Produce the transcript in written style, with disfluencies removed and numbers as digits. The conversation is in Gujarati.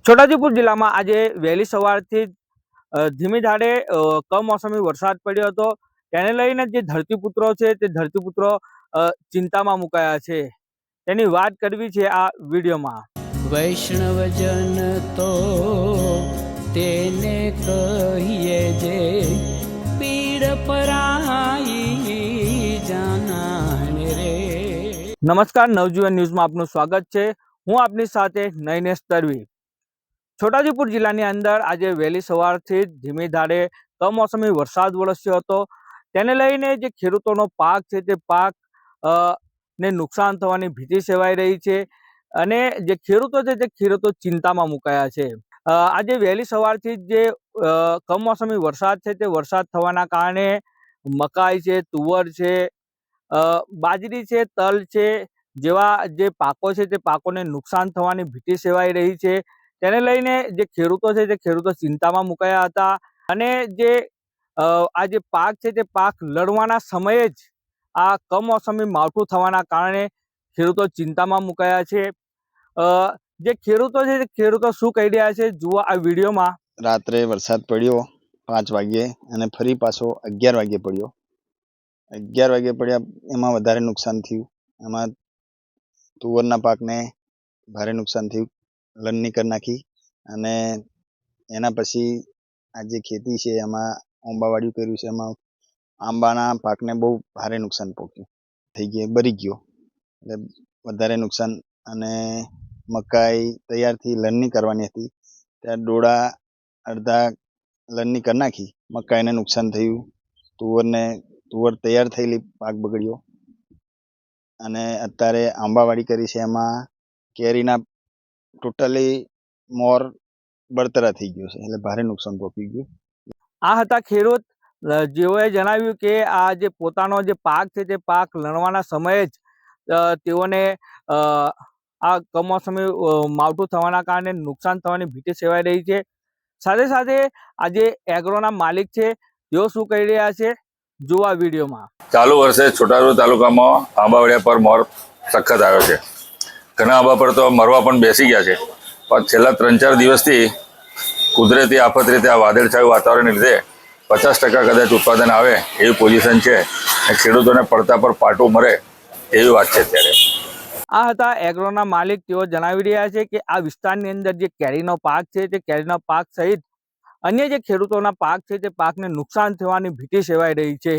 છોટાઉદેપુર જિલ્લામાં આજે વહેલી સવારથી ધીમી ધારે કમોસમી વરસાદ પડ્યો હતો। તેને લઈને જે ધરતીપુત્રો છે તે ધરતીપુત્રો ચિંતામાં મુકાયા છે। તેની વાત કરવી છે આ વિડીયોમાં। વૈષ્ણવજન તો તેને કહીએ જે પીડ પરાઈ જાનાને રે। નમસ્કાર, નવજીવન ન્યૂઝમાં આપનું સ્વાગત છે। હું આપની સાથે નયનેશ તરવી। છોટાઉદેપુર જિલ્લાની અંદર આજે વહેલી સવારથી ધીમી ધારે કમોસમી વરસાદ વરસ્યો હતો। તેને લઈને જે ખેડૂતોનો પાક છે તે પાક ને નુકસાન થવાની ભીતિ સેવાઈ રહી છે અને જે ખેડૂતો છે તે ખેડૂતો ચિંતામાં મુકાયા છે। આજે વહેલી સવારથી જે કમોસમી વરસાદ છે તે વરસાદ થવાના કારણે મકાઈ છે, તુવર છે, બાજરી છે, તલ છે જેવા જે પાકો છે તે પાકોને નુકસાન થવાની ભીતિ સેવાઈ રહી છે। તેને લઈને જે ખેડૂતો છે તે ખેડૂતો ચિંતામાં મુકાયા હતા અને જે આ જે પાક છે તે પાક લણવાના સમયે જ આ કમોસમી માવઠું થવાના કારણે ખેડૂતો ચિંતામાં મુકાયા છે। જે ખેડૂતો છે તે ખેડૂતો શું કહી રહ્યા છે જુઓ આ વિડીયોમાં। રાત્રે વરસાદ પડ્યો 5 વાગ્યે અને ફરી પાછો 11 વાગ્યે પડ્યો। 11 વાગ્યે પડ્યા એમાં વધારે નુકસાન થયું। એમાં તુવરના પાકને ભારે નુકસાન થયું, લણણી કરી નાખી અને એના પછી આ જે ખેતી છે એમાં આંબાવાડી કર્યું છે, એમાં આંબાના પાકને બહુ ભારે નુકસાન પહોંચ્યું, થઈ ગયો, બરી ગયો, એટલે વધારે નુકસાન। અને મકાઈ તૈયારથી લણણી કરવાની હતી ત્યાં ડોળા અડધા લણણી કરી નાખી, મકાઈને નુકસાન થયું, તુવર તૈયાર થયેલી પાક બગડ્યો। અને અત્યારે આંબાવાડી કરી છે એમાં કેરીના ટોટલી મોર બળતરા થઈ ગયો છે, એટલે ભારે નુકસાન પહોંચી ગયું। આ હતા ખેડૂત જેઓએ જણાવ્યું કે આ જે પોતાનો જે પાક છે તે પાક લણવાના સમયે જ તેઓને આ કમોસમી માવઠું થવાના કારણે નુકસાન થવાની ભીતિ સેવાઈ રહી છે। સાથે સાથે આજે એગ્રોના માલિક છે તેઓ શું કહી રહ્યા છે જુઓ આ વિડીયોમાં। ચાલુ વર્ષે છોટાઉદેપુર તાલુકામાં આંબાવડિયા પર મોર સખત આવ્યો છે। ઘણા આંબા પર તો મરવા પણ બેસી ગયા છે, પણ છેલ્લા 3-4 દિવસથી કુદરતી આફત રીતે આ વાદળછાયું વાતાવરણને લીધે 50% કદાચ ઉત્પાદન આવે એવી પોઝિશન છે અને ખેડૂતોને પડતા પર પાટું મરે એવી વાત છે અત્યારે। આ હતા એગ્રોના માલિક, તેઓ જણાવી રહ્યા છે કે આ વિસ્તારની અંદર જે કેરીનો પાક છે તે કેરીનો પાક સહિત અન્ય જે ખેડૂતોના પાક છે તે પાકને નુકસાન થવાની ભીતિ સેવાઈ રહી છે।